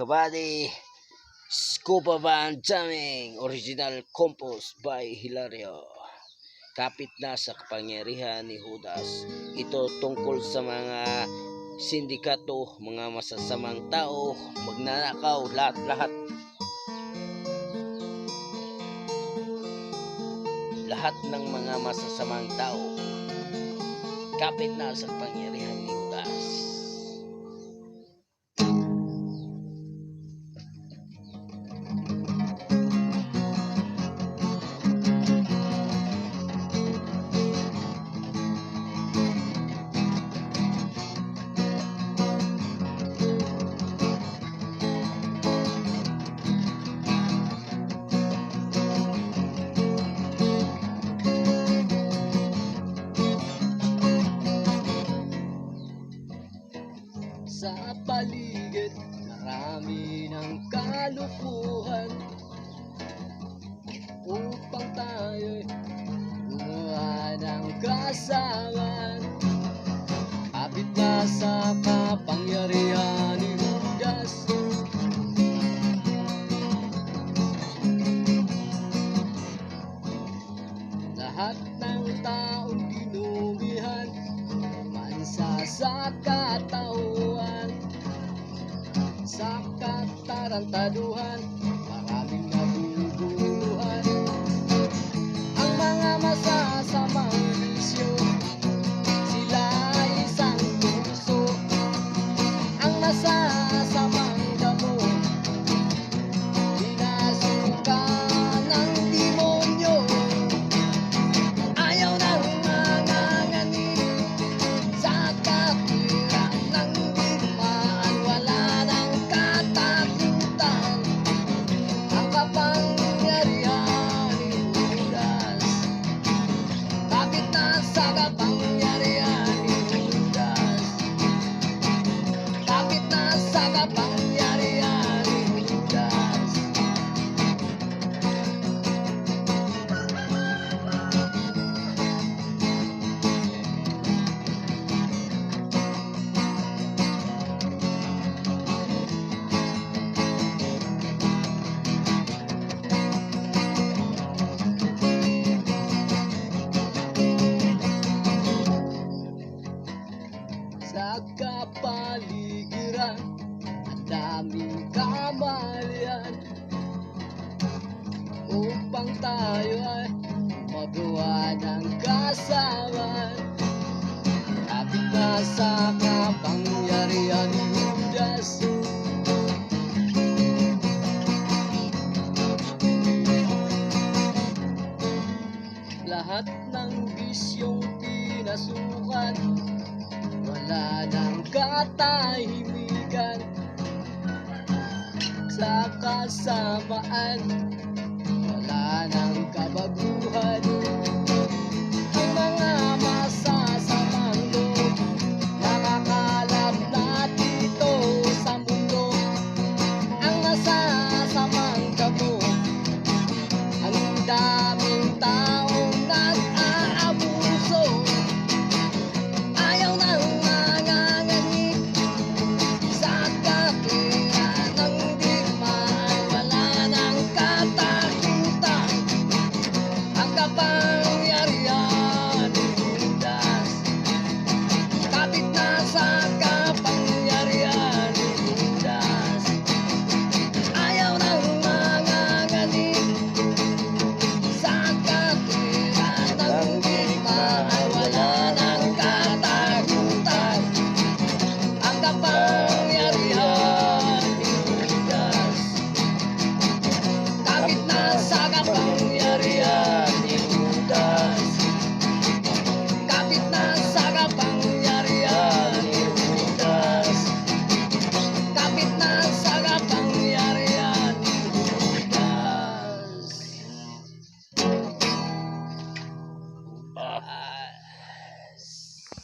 kabady, Scuba Van Jamming, original compost by Hilario. Kapit na sa kapangyarihan ni Judas. Ito tungkol sa mga sindikato, mga masasamang tao, magnanakaw, lahat. Lahat ng mga masasamang tao, kapit na sa kapangyarihan ni Judas. Sa paligid, marami ng kalukuhan upang tayo'y gumawa ng kasawan. Kapit na sa kapangyarihan ni Judas. Lahat ng taong dinumihan, mansa sa katawan, sa katarantaduhan, maraming naguguluhan. Ang mga masasamang bisyo, sila ay isang puso. Ang masasamang damo, dinasukan ng demonyo. Ayaw ng mga ngani sa katwiran ng digmaan. Wala ng katakutan, ang kapangyarihan ni Judas. Kapit na sa kapangyarihan ni Judas. Kapit na sa kapangyarihan ni Judas. Sa kapaligiran, ang daming kamalian upang tayo ay magawa ng kasawan. Kapit na sa kapangyarihan ni Judas. Lahat ng bisyong pinasukan, wala ng katahimikan. Sa kasamaan, wala ng kabaguhan. Ang mga masasamang loob, nakakalat na dito sa mundo. Ang masasamang damo, ang daming taong nag-aabuso. Ayaw ng mga ngani sa katwiran ng digmaan. Wala ng katakutan, ang kapangyarihan ni Judas. Kapit na sa kapangyarihan ni Judas. Ayaw ng mga ngani sa katwiran ng digmaan. Wala ng katakutan, ang kapangyarihan ni Judas. Kapit na sa kapangyarihan